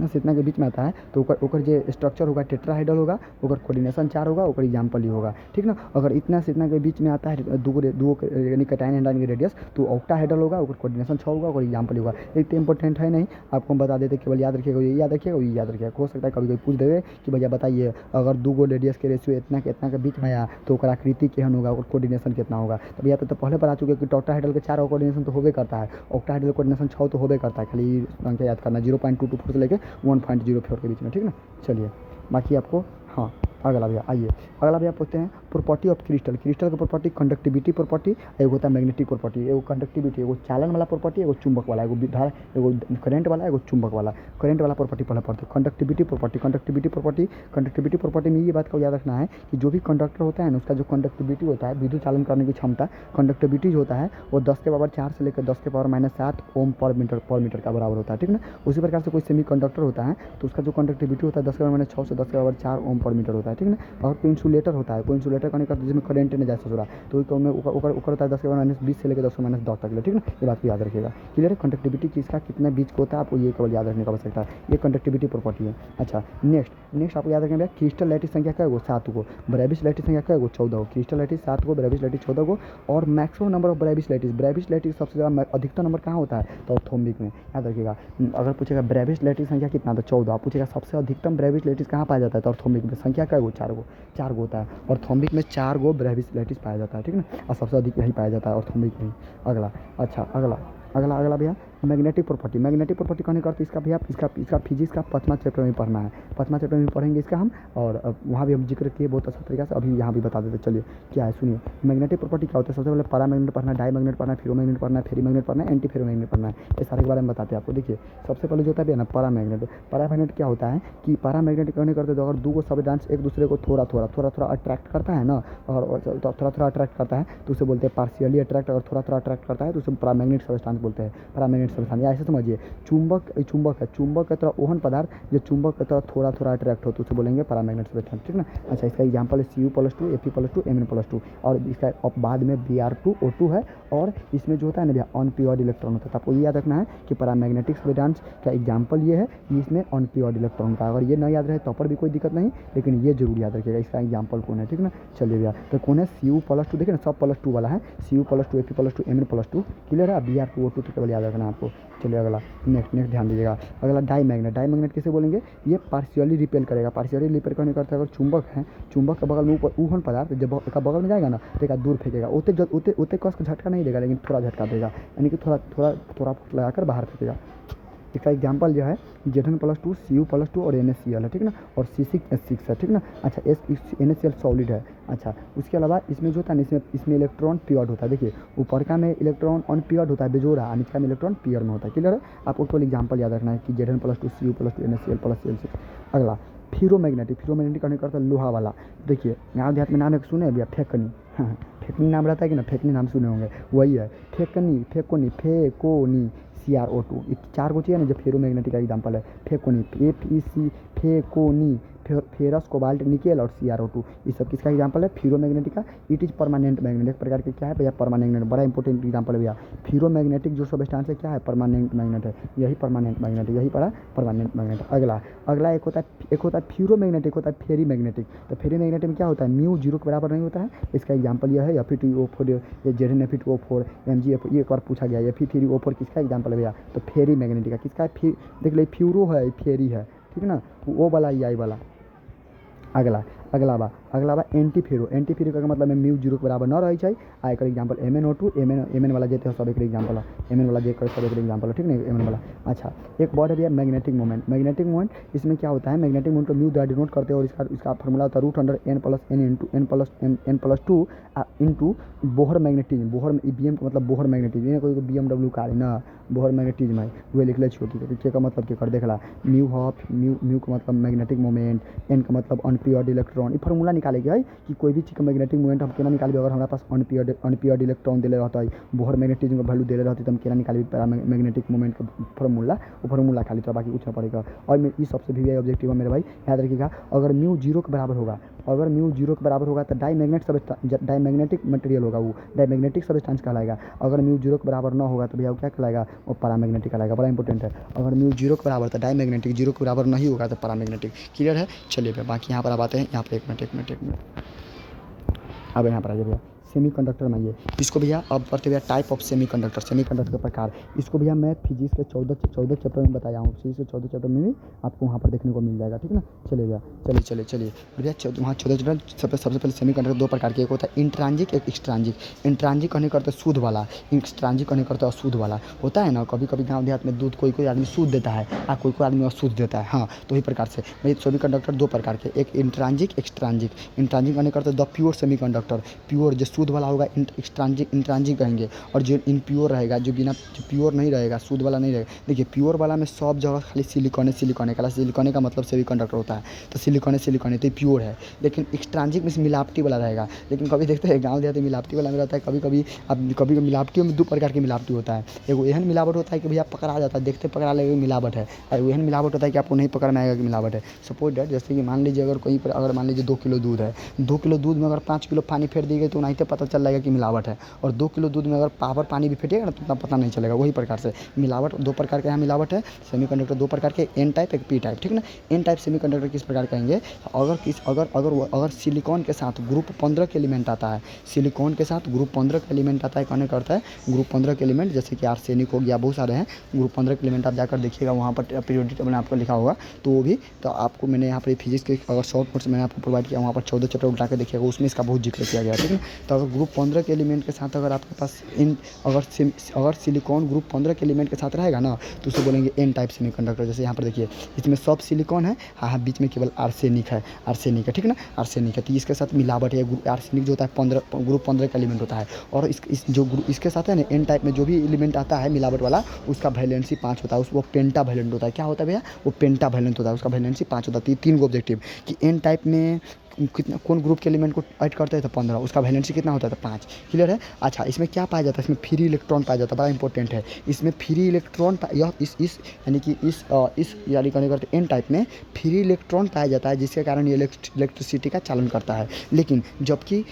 से इतना के बीच में आता है तो ओकर जो स्ट्रक्चर होगा टेट्राहेड्रल होगा, ओकर कोऑर्डिनेशन 4 होगा, ओकर एग्जाम्पल ही होगा। ठीक ना। अगर इतना से इतना के बीच में आता है दो यानी कैटायन एनायन के रेडियस, तो ऑक्टाहेड्रल होगा, ओकर कोऑर्डिनेशन 6 होगा, ओकर एग्जाम्पल होगा। इतना इंपॉर्टेंट है नहीं, आपको हम बता देते, केवल याद रखिएगा, ये याद रखिएगा। हो सकता है कभी कोई पूछ देवे कि भैया बताइए अगर 2 रेडियस के रेशियो इतना के बीच में आया तो ओकर आकृति केहन होगा, और कोऑर्डिनेशन कितना होगा। तो भैया तो पहले पढ़ा चुके कि टेट्राहेड्रल के 4 कोऑर्डिनेशन तो होबे करता है, ऑक्टाहेड्रल कोऑर्डिनेशन 6 तो होबे करता है। खाली संख्या याद करना, 0.224 से लेकर 1.04 के बीच में। ठीक ना। चलिए बाकी आपको, हाँ अगला भैया पूछते हैं प्रॉपर्टी ऑफ क्रिस्टल। क्रिस्टल की प्रॉपर्टी कंडक्टिविटी प्रॉपर्टी, एगो होता है मैग्नेटिक प्रॉपर्टी, एगो कंडक्टिविटी, एगो चालन वाला प्रॉपर्टी, एगो चुंबक वाला, एगो करंट वाला, एगो चुंबक वाला। करंट वाला प्रॉपर्टी पहले पढ़ते हैं, कंडक्टिविटी प्रॉपर्टी में ये बात को याद रखना है कि जो भी कंडक्टर होता है ना उसका जो कंडक्टिविटी होता है, विद्युत चालन करने की क्षमता, कंडक्टिविटी जो होता है वो 10 के पावर 4 से लेकर 10 के पावर -7 ओम पर मीटर का बराबर होता है। ठीक ना। उसी प्रकार से कोई सेमी कंडक्टर होता है तो उसका जो कंडक्टिविटी होता है 10 के पावर -6 से 10 के पावर 4 ओम पर मीटर होता है। है, ठीक ना। और कोई इंसुलेटर होता है, कोई इंसुलेटर करने का जिसमें करंट नहीं जा सकता, तो ऊपर होता है 10⁻20 से लेकर 10⁻10 तक, ठीक ना। ये बात को याद रखिएगा, क्लियर है। कंडक्टिविटी किसका कितना बीच को होता है, आपको ये केवल याद रखने का आवश्यकता है, ये कंडक्टिविटी प्रॉपर्टी है। अच्छा, नेक्स्ट आपको याद रखना है क्रिस्टल लैटिस संख्या क्या है, 7 को। ब्रेविस लैटिस संख्या क्या है, 14 को। क्रिस्टल लैटिस 7 को, ब्रेविस लैटिस 14 को। और maximum number of Brevis lattice सबसे ज़्यादा अधिकतम नंबर कहाँ होता है, तो ऑर्थोम्बिक में, याद रखिएगा। अगर पूछेगा ब्रेविस लैटिस संख्या कितना, तो 14। पूछेगा सबसे अधिकतम ब्रेविस लैटिस कहाँ पाया जाता है, तो ऑर्थोम्बिक में। संख्या क्या है, 4 गो होता है। ऑर्थोम्बिक में 4 गो ब्रेविस लैटिस पाया जाता है, ठीक ना। और सबसे अधिक यही पाया जाता है ऑर्थोम्बिक में। अगला, अच्छा अगला भैया मैग्नेटिक प्रॉपर्टी कहने का अर्थ इसका भैया इसका फिजिक्स का 5वां चैप्टर में पढ़ना है, 5वां चैप्टर में पढ़ेंगे इसका हम। और वहाँ भी हम जिक्र किए बहुत अच्छा तरीका से, अभी यहाँ भी बता देते। चलिए क्या है सुनिए, मैग्नेटिक प्रॉपर्टी क्या होता है। सबसे पहले पैरामैग्नेट पढ़ना है, डाईमैग्नेट पढ़ना है, फेरोमैग्नेट पढ़ना है, फेरीमैग्नेट पढ़ना है, एंटी फेरोमैग्नेट पढ़ना है। ये सारे के बारे में बताते हैं आपको। देखिए सबसे पहले जो होता है ना पैरामैग्नेट क्या होता है कि पैरामैग्नेट कहने करते तो अगर दो सब्सटेंस एक दूसरे को थोड़ा थोड़ा अट्रैक्ट करता है ना, और थोड़ा अट्रैक्ट करता है तो उसे बोलते हैं पार्शियली अट्रैक्ट। अगर थोड़ा अट्रैक्ट करता है तो उसे पैरामैग्नेट सब्सटेंस बोलते हैं, पैरामैग्नेट सब्सटेंस। या ऐसे समझिए चुंबक है, चुंबक की तरह ओहन पदार्थ जो चुंबक की तरह थोड़ा अट्रैक्ट हो तो उसे बोलेंगे पैरामैग्नेट सब्सटेंस, ठीक ना। अच्छा, इसका एग्जांपल है Cu+2 Fe+2 Mn+2। और इसका बाद में Br2O2 है। और इसमें जो होता है ना भैया अनपेयर्ड इलेक्ट्रॉन होता है। तो आपको ये याद रखना है कि पैरामैग्नेटिक सब्सटेंस का एग्जाम्पल ये है, इसमें अनपेयर्ड इलेक्ट्रॉन का। अगर ये न याद रहे तो पर भी कोई दिक्कत नहीं, लेकिन ये जरूर याद रखिएगा इसका एग्जाम्पल कौन है, ठीक ना। चलिए भैया, तो कौन है Cu+2, देखिए ना सब +2 वाला है, Cu+2 Fe+2 Mn+2, क्लियर है। Br2O2 तो केवल याद रखना है आपको। चलिए अगला, नेक्स्ट ध्यान दीजिएगा। अगला डाईमैग्नेट किसे बोलेंगे, ये पार्शियली रिपेल करेगा। पार्शियली रिपेल करने का अर्थ है अगर चुंबक है, चुंबक के बगल में ऊपर ऊहन पदार्थ जब का बगल में जाएगा ना तो एक दूर फेंकेगा, उतने कस का झटका नहीं देगा, लेकिन थोड़ा झटका देगा, यानी कि थोड़ा लगाकर बाहर फेंकेगा। इसका एग्जाम्पल जो है Zn+2 Cu+2 और NaCl है, ठीक ना। और C6H6 है, ठीक ना। अच्छा, NaCl सॉलिड है। अच्छा, उसके अलावा इसमें जो होता है ना, इसमें इलेक्ट्रॉन प्योर्ड होता है। देखिए ऊपर का में इलेक्ट्रॉन अनप्योर्ड होता है, बेजोड़ा, और नीचे में इलेक्ट्रॉन प्योर में होता है, क्लियर है। आपको केवल एग्जाम्पल याद रखना है कि Zn+2 Cu+2 NaCl+Cl6। अगला फेरोमैग्नेटिक करने का अर्थ लोहा वाला। देखिए यहाँ देहात में नाम एक सुने भैया, फेकनी। हाँ, फेकनी नाम रहता है कि ना, फेकनी नाम सुने होंगे, वही है फेकोनी CrO2। 4 गो चीज़ है ना जो फेरोमैग्नेटिक का एग्जाम्पल है। फेकोनी FeC, फेकोनी, फेरस, कोबाल्ट, निकेल और CrO2, ये सब किसका एग्जाम्पल है, फेरोमैग्नेटिक का। इट इज़ परमानेंट मैग्नेट, एक प्रकार के क्या है भैया, परमानेंट। बड़ा इंपॉर्टेंट एग्जाम्पल है भैया। फेरोमैग्नेटिक जो सब्सटेंस है क्या है, परमानेंट मैग्नेट है, यही परमानेंट मैग्नेट है, यही पड़ा परमानेंट मैग्नेट। अगला एक होता है फेरोमैग्नेटिक, होता है फेरी मैग्नेटिक। तो फेरी मैग्नेटिक में क्या होता है, म्यू 0 के बराबर नहीं होता है। इसका एग्जाम्पल यह है Fe2O4, ये Zn(Fe2O4), Mg, ये एक बार पूछा गया Fe3O4 किसका एग्जाम्पल है भैया, तो फेरी मैग्नेटिक का। किसका है, देख लीजिए फ्यूरो है, फेरी है, ठीक ना, वो वाला आई वाला। अगला बा एंटी फेरो का मतलब है म्यू 0 के बराबर न रही चाहिए। आ एक एग्जाम्पल MnO2, MN वाला जेते सब एक एग्जाम्पल है, MN वाला जे सब एक एग्जाम्पल है, ठीक है, MN वाला। अच्छा, एक वर्ड है भैया मैग्नेटिक मोमेंट। इसमें क्या होता है, मैग्नेटिक मोमेंट को म्यू द्वारा डिनोट करते हैं। और इसका फॉर्मूला होता है √n+n into Bohr magnetism. BM का मतलब बोहर मैग्नेटिज्म, ये कोई BMW कार है ना, बोहर मैग्नेटिज्म है, वही लिख ले छोटी। के का मतलब के कर देखला, म्यू का मतलब मैग्नेटिक मोमेंट, n का मतलब अनपेयर्ड इलेक्ट्रॉन। ये फॉर्मूला निकालेगी है कि कोई भी चीज़ का मैग्नेटिक मोमेंट हम केना निकालेंगे, अगर हमारे पास अनपेयर्ड इलेक्ट्रॉन दिले रहता है, बोहर मैग्नेटिज्म का वैल्यू दिले रहती है, तो हम केना निकालेंगे पैरामैग्नेटिक मोमेंट का फॉर्मूला खाली, तो बाकी पूछना पड़ेगा। और ये सबसे भी ऑब्जेक्टिव है मेरे भाई, याद रखिएगा। अगर म्यू 0 के बराबर होगा तो डाईमैग्नेटिक मटेरियल होगा, वो डाईमैग्नेटिक सब्सटेंस कहलाएगा। अगर म्यू 0 के बराबर ना होगा तो भैया वो क्या कहलाएगा, वो पैरामैग्नेटिक कहलाएगा। बड़ा इंपॉर्टेंट है, अगर म्यू 0 के बराबर तो डाईमैग्नेटिक, 0 के बराबर नहीं होगा तो पैरामैग्नेटिक, क्लियर है। चलिए भैया, बाकी यहाँ पर आप आते हैं, यहाँ पर एक मिनट। अब यहाँ पर आ जाइए भैया, सेमीकंडक्टर में। ये इसको भैया अब पढ़ते भैया टाइप ऑफ सेमीकंडक्टर के प्रकार। इसको भैया मैं फिजिक्स के 14 चैप्टर में बताया हूँ, फिजिक्स के 14 चैप्टर में भी आपको वहाँ पर देखने को मिल जाएगा, ठीक ना। चलिए भैया, चलिए भैया, वहाँ 14 चैप्टर। सबसे पहले सेमीकंडक्टर 2 प्रकार के, एक होता है इंट्रांजिक, एक एक्सट्रांजिक। इंट्रांजिक कहने करते शुद्ध वाला, एक्सट्रांजिक कहने करते अशुद्ध वाला। होता है ना, कभी कभी गाँव देहात में दूध कोई आदमी शुद्ध देता है और कोई आदमी अशुद्ध देता है। हाँ, तो वही प्रकार से भाई सेमीकंडक्टर 2 प्रकार के, एक इंट्रांजिक, एक्सट्रांजिक। इंट्रांजिक कहने करते द प्योर सेमीकंडक्टर, प्योर जो शुद्ध शुद्ध वाला होगा एक्सट्रांजिक इंट्रांजिक कहेंगे, और जो इनप्योर रहेगा, जो प्योर नहीं रहेगा, शुद्ध वाला नहीं रहेगा। देखिए प्योर वाला में सब जगह खाली सिलिकॉन है, सिलिकॉन का मतलब सेमीकंडक्टर होता है, तो सिलिकॉन है तो प्योर है। लेकिन एक्सट्रांजिक में मिलावटी वाला रहेगा। लेकिन कभी देखते हैं गाँव देहात में मिलावटी वाला में रहता है, कभी मिलावटियों में दो प्रकार की मिलावटी होता है। एक एहन मिलावट होता है कि भैया पकड़ा जाता है, देखते पकड़ा लगेगा मिलावट है, और एहन मिलावट होता है कि आपको नहीं पकड़ में आएगा कि मिलावट है। सपोज डैट जैसे कि मान लीजिए अगर कोई पर अगर मान लीजिए 2 किलो दूध है, 2 किलो दूध में अगर 5 किलो पानी फेर दी गई तो नहीं तो पता चल जाएगा कि मिलावट है, और 2 किलो दूध में अगर पावर पानी भी फेंटेगा ना तो उतना पता नहीं चलेगा। वही प्रकार से मिलावट दो प्रकार के यहाँ मिलावट है। सेमीकंडक्टर दो प्रकार के, एन टाइप एक पी टाइप, ठीक ना। एन टाइप सेमीकंडक्टर किस प्रकार कहेंगे, अगर सिलिकॉन के साथ ग्रुप 15 के एलिमेंट आता है, सिलिकॉन के साथ ग्रुप 15 का एलिमेंट आता है, कहने करता है ग्रुप 15 के एलिमेंट, जैसे कि आर्सेनिक हो गया, बहुत सारे हैं ग्रुप 15 के एलिमेंट। आप जाकर देखिएगा वहाँ पर पीरियोडिक टेबल में आपको लिखा होगा, तो वो भी तो आपको मैंने यहाँ पर फिजिक्स के अगर शॉर्ट नोट्स मैंने आपको प्रोवाइड किया, वहाँ पर 14 चैप्टर उठा के देखिएगा, उसमें इसका बहुत जिक्र किया गया, ठीक है। तो अगर ग्रुप 15 के एलिमेंट के साथ अगर आपके पास अगर सिलिकॉन ग्रुप 15 के एलिमेंट के साथ रहेगा ना तो उसे बोलेंगे एन टाइप सेमीकंडक्टर। जैसे यहाँ पर देखिए इसमें सब सिलिकॉन है, हाँ बीच में केवल आर्सेनिक है, ठीक ना, आर्सेनिक है। तो इसके साथ मिलावट है, आर्सेनिक जो होता है ग्रुप 15 का एलिमेंट होता है, और इसके साथ है ना एन टाइप में जो भी एलिमेंट आता है मिलावट वाला, उसका वैलेंसी 5 होता है, वो पेंटा वैलेंट होता है। क्या होता है भैया, वो पेंटा वैलेंट होता है, उसका वैलेंसी 5 होता है। 3 गो ऑब्जेक्टिव कि एन टाइप में कितना कौन ग्रुप के एलिमेंट को ऐड करते हैं तो 15, उसका वैलेंसी कितना होता है तो 5। क्लियर है। अच्छा इसमें क्या पाया जाता है, इसमें फ्री इलेक्ट्रॉन पाया जाता है, बड़ा इंपॉर्टेंट है। इसमें फ्री इलेक्ट्रॉन यह इस यानी कि इस यानी कहने करते एन टाइप में फ्री इलेक्ट्रॉन पाया जाता है, जिसके कारण ये इलेक्ट्रिसिटी का चालन करता है। लेकिन जबकि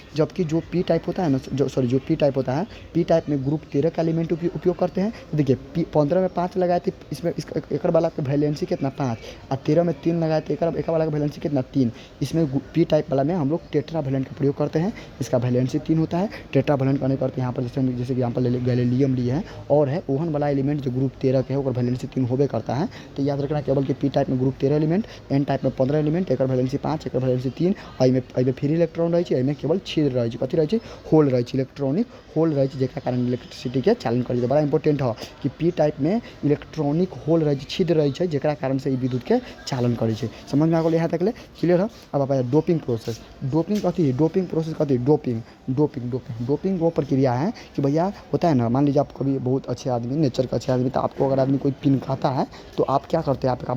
जो पी टाइप होता है ना, जो पी टाइप होता है, पी टाइप में ग्रुप 13 का एलिमेंट उपयोग करते हैं। देखिए 15 में 5 लगाए थे, इसमें एक वाला का वैलेंसी कितना 5, और 13 में 3 लगाए थे, एक वाला का वैलेंसी कितना 3। इसमें पी टाइप वाला में हम लोग टेट्रा वैलेंट का प्रयोग करते हैं, इसका वैलेंसी 3 होता है। टेट्रा वैलेंट करने करते हैं यहाँ पर जैसे कि यहाँ पर गैलीलियम लिए हैं, और है ओहन वाला एलिमेंट जो ग्रुप 13 के है और वैलेंसी 3 होबे करता है। तो याद रखना केवल कि पी टाइप में ग्रुप 13 एलिमेंट, एन टाइप में 15 एलिमेंट, एक वैलेंसी 5, एक वैलेंसी 3, और फ्री इलेक्ट्रॉन रही है, केवल छिद्र रही है, कथी रही है, होल रही है, इलेक्ट्रॉनिक होल रही है, जेकरा कारण इलेक्ट्रिसिटी के चालन करी। बड़ा इंपॉर्टेंट है कि पी टाइप में इलेक्ट्रॉनिक होल रही है, छिद्र रही है, जेकरा कारण से विद्युत के चालन करी है। समझ में आ गया यहाँ तक ले, क्लियर है। अब आप डोपिंग प्रोसेस, डोपिंग कथी है, डोपिंग प्रोसेस कथी है, डोपिंग वो प्रक्रिया है कि भैया होता है ना, मान लीजिए आप कभी बहुत अच्छे आदमी, नेचर का अच्छे आदमी, तो आपको अगर आदमी कोई पिन खाता है तो आप क्या करते हैं, आपका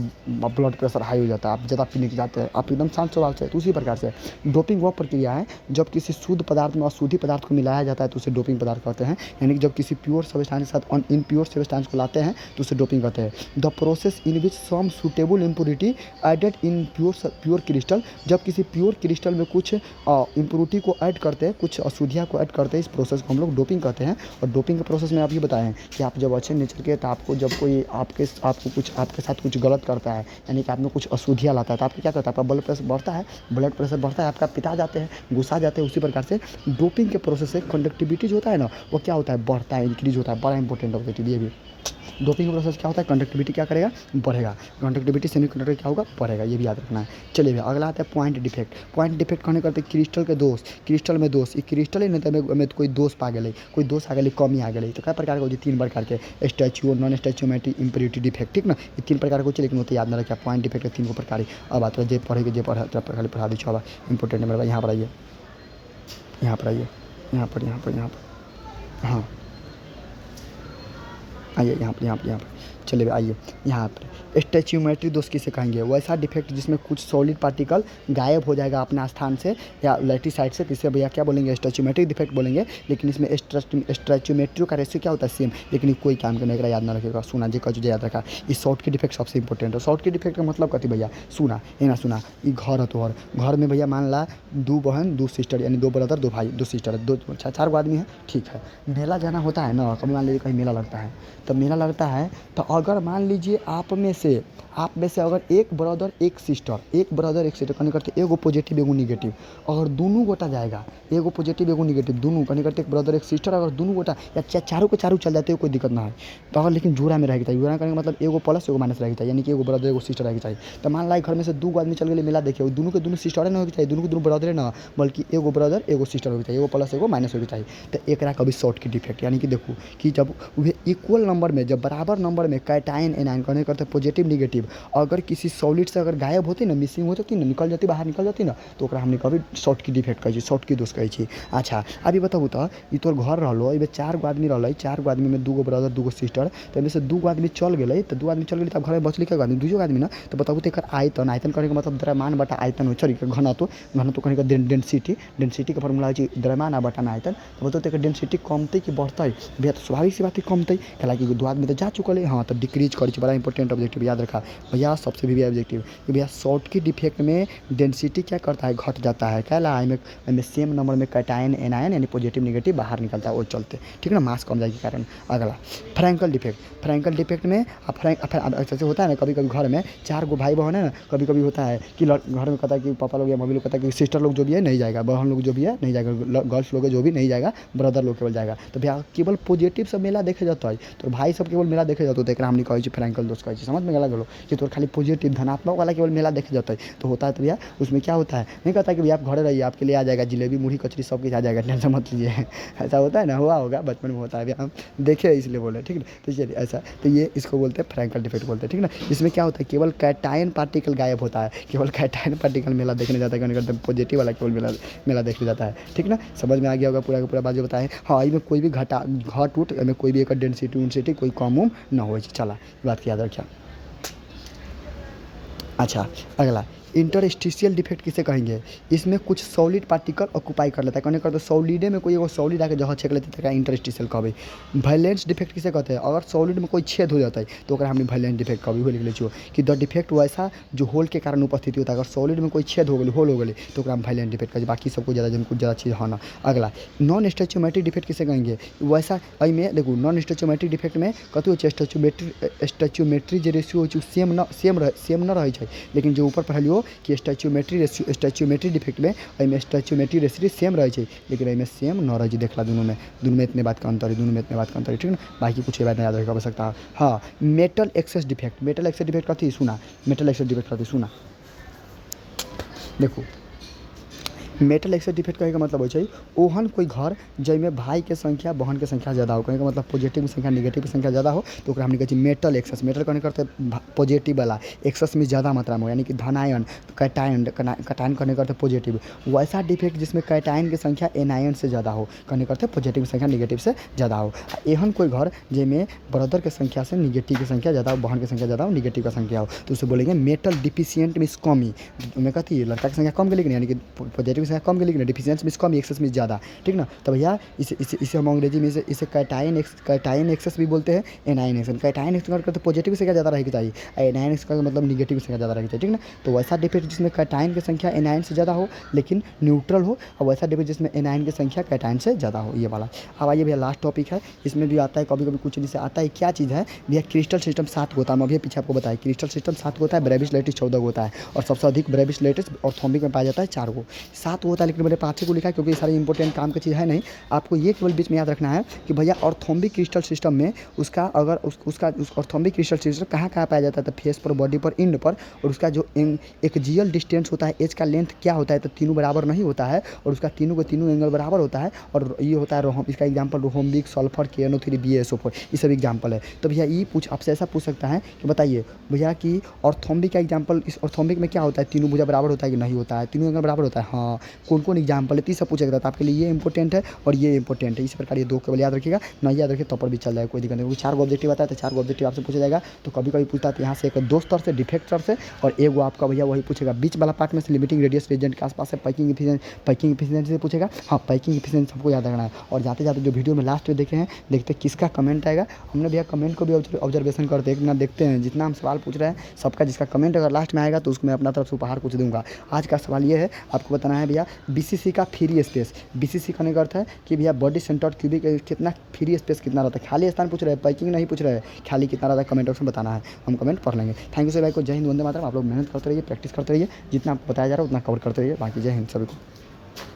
ब्लड प्रेशर हाई हो जाता है, आप ज़्यादा पीने के जाते हैं, आप एकदम शांत स्वभाव से। तो उसी प्रकार से डोपिंग वो प्रक्रिया है जब किसी शुद्ध पदार्थ में अशुद्धि पदार्थ को मिलाया जाता है तो उसे डोपिंग पदार्थ कहते हैं। यानी कि जब किसी प्योर सब्सटेंस के साथ इनप्योर सब्सटेंस को लाते हैं तो उसे डोपिंग कहते हैं। The process in which some suitable impurity added in pure crystal, जब किसी प्योर क्रिस्टल में कुछ इम्प्योरिटी को ऐड करते हैं, कुछ अशुद्धियाँ को ऐड करते हैं, इस प्रोसेस को हम लोग डोपिंग कहते हैं। और डोपिंग के प्रोसेस में आप ये बताएं कि आप जब अच्छे नेचर के, तो आपको जब कोई आपके साथ कुछ गलत करता है, यानी कि आप में कुछ अशुद्धियाँ लाता है, तो आपको क्या करता है, आपका ब्लड प्रेशर बढ़ता है, आपका पिता जाते हैं, गुस्सा जाते हैं। उसी प्रकार से डोपिंग के प्रोसेस से कंडक्टिविटी जो होता है ना, वो क्या होता है, बढ़ता है, इंक्रीज होता है। बड़ा इंपॉर्टेंट ऑब्जेक्टिव ये भी। डोपिंग प्रोसेस क्या होता है, कंडक्टिविटी क्या करेगा, बढ़ेगा, कंडक्टिविटी सेमीकंडक्टर क्या होगा, बढ़ेगा, ये भी याद रखना है। चलिए भैया अगला आता है पॉइंट डिफेक्ट। पॉइंट डिफेक्ट कहने करते क्रिस्टल के दोष, क्रिस्टल में दोष, क्रिस्टल ही नहीं में कोई दोष पा गए, कोई दोष आ गई, कमी आ गई, तो क्या प्रकार के होती है, 3 प्रकार के, स्टैच्यू, नॉन स्टैच्यूमेट्री, इम्प्योरिटी डिफेक्ट, ठीक ना। ये 3 प्रकार के होते, लेकिन होते याद ना रखिए, पॉइंट डिफेक्ट 3 प्रकार। अब बात जे पढ़ेगा, जे खाली पढ़ा दी छा इंपॉर्टेंट है मेरा भाई। यहाँ पर आइए, यहाँ पर आइए, यहाँ पर हाँ आइए, यहाँ पर चलिए आइए यहाँ पर। स्टैच्यूमेट्री दोष किसे कहेंगे, वैसा डिफेक्ट जिसमें कुछ सॉलिड पार्टिकल गायब हो जाएगा अपना स्थान से या लैटी साइड से, किसे भैया क्या बोलेंगे, स्टैच्यूमेट्रिक डिफेक्ट बोलेंगे। लेकिन इसमें स्टैच्यूमेट्री का रेशियो क्या होता है, सेम, लेकिन कोई काम करने का याद ना रखेगा। सुना जी कचू याद रखा, इस शॉर्ट की डिफेक्ट सबसे इंपॉर्टेंट है। शॉर्ट की डिफेक्ट का मतलब कथी भैया, सुना ये ना सुना, ये घर है, तो घर में भैया मान ला 2 बहन 2 सिस्टर, यानी 2 ब्रदर 2 भाई 2 सिस्टर, 4 गो आदमी है, ठीक है। मेला जाना होता है ना, कभी मान लीजिए कहीं मेला लगता है, तो मेला लगता है, तो अगर मान लीजिए आप में से अगर एक ब्रदर एक सिस्टर कहने करते एगो पॉजिटिव एगो निगेटिव, अगर दोनों गोटा जाएगा, एगो पॉजिटिव एगो निगेटिव दोनों कहने करते एक ब्रदर एक सिस्टर, अगर दोनों गोटा या चारों के चारों चल जाते हैं कोई दिक्कत ना है, तो अगर लेकिन जोड़ा में रहेगा चाहिए, जोड़ा करने का मतलब एगो प्लस एगो माइनस रहेगा चाहिए, यानी कि एगो ब्रदर एगो सिस्टर रहेगा चाहिए। तो मान ला घर में से 2 आदमी चल गए मेला देखे, दोनों के दोनों सिस्टर नहीं होगी चाहिए, दोनों के दोनों ब्रदर ना, बल्कि एगो ब्रदर एगो सिस्टर होगी चाहिए, एगो प्लस एगो माइनस होगी चाहिए। तो एक कभी शॉर्ट की डिफेक्ट, यानी कि देखो कि जब वे इक्वल नंबर में, जब बराबर नंबर में कैटायन एनायन कहने करते हैं पॉजिटिव निगेटिव। अगर किसी सॉलिड से अगर गायब होती ना, मिसिंग हो जाती ना, निकल जाती, बाहर निकल जाती ना, तो ओकरा हमने कभी शॉर्ट की डिफेक्ट कहै छी, शॉर्ट की दोष कहै छी। अच्छा अभी बताबू तो ई तोर घर रहलो, एमे 4 गो आदमी रहलै, 4 गो आदमी में 2 गो ब्रदर 2 गो सिस्टर, तो एमे से 2 गो आदमी चल गेलै, तो 2 आदमी चल गेलै, तब घर में बचलै कै आदमी, 2 आदमी ना। तो बताबू तो एकर आयतन, आयतन कहने का मतलब द्रव्यमान बटा आयतन होइ छै, घनत्व, घनत्व कहने का डेंसिटी, डेंसिटी के फॉर्मूला होइ छै द्रव्यमान आ बटा में आयतन। तो बताओ तो एकर डेंसिटी कमतै कि बढ़तै? भैया तो स्वाभाविक सी बात है कमतै, हालांकि 2 आदमी तो जा चुकल है, हाँ तो डिक्रीज कर, बड़ा इंपॉर्टेंट ऑब्जेक्टिव याद रखा भैया, सबसे भी ऑब्जेक्टिव कि भैया शॉर्ट की डिफेक्ट में डेंसिटी क्या करता है, घट जाता है, क्या ला में सेम नंबर में कैटायन एनायन यानी पॉजिटिव निगेटिव बाहर निकलता है, वो चलते ठीक है ना, मास कम जाए के कारण। अगला फ्रैंकल डिफेक्ट, फ्रैंकल डिफेक्ट में ऐसे होता है ना, कभी कभी घर में 4 गो भाई बहन है ना, कभी कभी होता है कि घर में कहता है कि पापा लोग या मम्मी लोग कहता है कि सिस्टर लोग जो भी है नहीं जाएगा, बहन लोग जो भी है नहीं जाएगा, गर्ल्स लोग जो भी नहीं जाएगा, ब्रदर लोग केवल जाएगा। तो भैया केवल पॉजिटिव सब मेला देखे जाता है, तो भाई सब केवल मेला देखे जाता है, तो हमने कहे फ्रैंकल दोष कहे, समझ में गला गलो कि तो खाली पॉजिटिव धनात्मक वाला केवल मेला देखे जाता है। तो होता है तो भैया उसमें क्या होता है, नहीं कहता कि भैया आप घर रहिए, आपके लिए आ जाएगा जिलेबी मुढ़ी कचरी सब कुछ आ जाएगा, टेंशन मत लीजिए। ऐसा होता है ना, हुआ होगा बचपन में होता है, भैया हम देखे इसलिए बोले ठीक है। तो चलिए ऐसा, तो ये इसको बोलते हैं फ्रैंकल डिफेक्ट बोलते हैं ठीक ना। इसमें क्या होता है, केवल कैटायन पार्टिकल गायब होता है, केवल कैटायन पार्टिकल मेला देखने जाता है, कहते हैं पॉजिटिव वाला केवल मेला देखने जाता है ठीक ना। समझ में आ गया होगा पूरा का पूरा बात जो बताए। हाँ इसमें कोई भी घट उठ में कोई भी एक डेंसिटी उनसिटी कोई कम उम ना हो, चला बात की याद रखिए। अच्छा अगला इंटरस्टिशियल डिफेक्ट किसे कहेंगे, इसमें कुछ सॉलिड पार्टिकल ऑक्यूपाई कर लेता है, कहने करते सॉलिडे में कोई एगो सॉलिड आके जगह छेक लेते हैं, इंटरस्टिशियल कहबै। वैलेंस डिफेक्ट किसे कहते हैं, अगर सॉलिड में कोई छेद हो जाता है तो ओकरा हमने वैलेंस डिफेक्ट कहबै, हो लिख लीजिए कि द डिफेक्ट वैसा जो होल के कारण उपस्थिति होता है, अगर सॉलिड में कोई छेद हो गई होल हो गई तो ओकरा हम वैलेंस डिफेक्ट कहै, बाकी सबको ज़्यादा जिनको ज़्यादा चीज़ है ना। अगला नॉन स्टैच्यूमेट्रिक डिफेक्ट किसे कहेंगे, वैसा में देखो नॉन स्टैच्यूमेट्रिक डिफेक्ट में कथी हो, स्टैच्यूमेट्री जो रेशियो हो सेम न रहे छै, लेकिन जो ऊपर पढ़लियो कि स्टैच्यूमेट्री डिफेक्ट में एहिमे स्टैच्यूमेट्री रेशियो सेम रहे छै, लेकिन एहिमे सेम न रहे छै, देखला दोनों में इतने बात का अंतर है, दोनों में इतने बात का अंतर है ठीक है ना। बाकी कुछ बात नहीं याद रखा सकता। हाँ metal access defect, metal access defect कथी सुना, मेटल एक्सेस डिफेक्ट कथी सुना, देखो मेटल एक्सेस डिफेक्ट कहे का मतलब हो छै ओहन कोई घर जैमें भाई के संख्या बहन के संख्या ज़्यादा हो, कहे का मतलब पॉजिटिव की संख्या नेगेटिव की संख्या ज़्यादा हो, तो ओकरा हमने कहे मेटल एक्सेस। मेटल कहने करते पॉजिटिव वाला, एक्सेस में ज़्यादा मात्रा में हो, यानी कि धनायन कैटायन कहने करते पॉजिटिव। वैसा डिफेक्ट जिसमें कैटायन की संख्या एनायन से ज़्यादा हो, कहने करते पॉजिटिव की संख्या नेगेटिव से ज़्यादा हो। एहन कोई घर जैमें ब्रदर के संख्या से निगेटिव की संख्या ज़्यादा हो, बहन की संख्या ज़्यादा हो, निगेटिव का संख्या हो, तो उसे बोलेंगे मेटल डिफिशियंट मीन्स कमी। में कथी लड़का की संख्या कम के, लेकिन यानी कि पॉजिटिव की संख्या कम के, लेकिन डिफिशियंस मीन्स कम, एक्सेस मीन्स ज़्यादा ठीक ना। तो भैया इसे हम अंग्रेजी में इसे कैटायन एक्सेस भी बोलते हैं, एनायन एक्सेस। कैटायन एक्सेस करते पॉजिटिव की संख्या ज़्यादा रहेगी चाहिए, एनायन एक्सेस का मतलब निगेटिव की संख्या ज़्यादा रहेगी चाहिए ठीक ना। तो वैसा डिफेक्ट जिसमें कैटायन की संख्या एनायन से ज़्यादा हो लेकिन न्यूट्रल हो, और वैसा डिफेक्ट जिसमें एनायन की संख्या कैटायन से ज़्यादा हो, ये वाला। अब आइए भैया लास्ट टॉपिक है, इसमें भी आता है कभी कभी कुछ से आता है, क्या चीज़ है भैया, क्रिस्टल सिस्टम 7 होता है। मैं अभी पीछे आपको बताया क्रिस्टल सिस्टम 7 होता है, ब्रेविस लेटिस 14 होता है, और सबसे अधिक ब्रेविस लेटिस और थॉम्बिक में पाया जाता है 4 7 होता है, लेकिन मैंने 5 को लिखा है क्योंकि सारी इंपॉर्टेंट काम की चीज़ है नहीं। आपको ये केवल बीच में याद रखना है कि भैया ऑर्थोम्बिक क्रिस्टल सिस्टम में उसका अगर उसका ऑर्थोम्बिक क्रिस्टल सिस्टम कहाँ पाया जाता है, तो फेस पर, बॉडी पर, इंड पर, और उसका जो एक्जियल डिस्टेंस होता है, एज का लेंथ क्या होता है, तो तीनों बराबर नहीं होता है, और उसका तीनों एंगल बराबर होता है, और ये होता है इसका एग्जाम्पल रोहोम्बिक, सल्फर, KNO3, BaSO4, ये सब एग्जाम्पल है। तो भैया ये आपसे ऐसा पूछ सकता है कि बताइए भैया कि ऑर्थोम्बिक का एग्जाम्पल, इस ऑर्थोम्बिक में क्या होता है, तीनों भुजा बराबर होता है कि नहीं होता है, तीनों एंगल बराबर होता है, हाँ कौन कौन एग्जाम्पल है, तीसरा पूछा जाता है आपके लिए, ये इंपॉर्टेंट है और ये इंपॉर्टेंट है। इस प्रकार ये 2 केवल याद रखिएगा, नहीं याद रखिए तो पर भी चल जाएगा, कोई दिक्कत नहीं, क्योंकि 4 ऑब्जेक्टिव आता है तो 4 ऑब्जेक्टिव आपसे पूछा जाएगा। तो कभी कभी पूछता है यहाँ से एक दोस्त स्तर से, डिफेक्ट स्तर से, और एगो आपका भैया वही पूछेगा बीच वाला पार्ट में से, लिमिटिंग रेडियस रीजन के आसपास से, पैकिंग इफिशिएंसी से पूछेगा। हाँ पैकिंग इफिशिएंसी सबको याद रखना है। और जाते जाते जो वीडियो में लास्ट में देखे हैं, देखते किसका कमेंट आएगा, हमने भैया कमेंट को भी ऑब्जर्वेशन करते हैं, एक ना देखते हैं जितना हम सवाल पूछ रहे हैं सबका जिसका कमेंट अगर लास्ट में आएगा तो उसको मैं अपना तरफ से उपहार कुछ दूंगा। आज का सवाल ये है, आपको बताना है भैया BCC का फ्री स्पेस, BCC कहने का अर्थ है कि भैया बॉडी सेंटर क्यूबिक कितना फ्री स्पेस कितना रहता है, खाली स्थान पूछ रहे हैं, पैकिंग नहीं पूछ रहे हैं, खाली कितना रहता है कमेंट बॉक्स में बताना है, हम कमेंट पढ़ लेंगे। थैंक यू सर भाई को, जय हिंद, वंदे मातरम। आप लोग मेहनत करते रहिए, प्रैक्टिस करते रहिए, जितना आपको बताया जा रहा है उतना कवर करते रहिए। बाकी जय हिंद सभी को।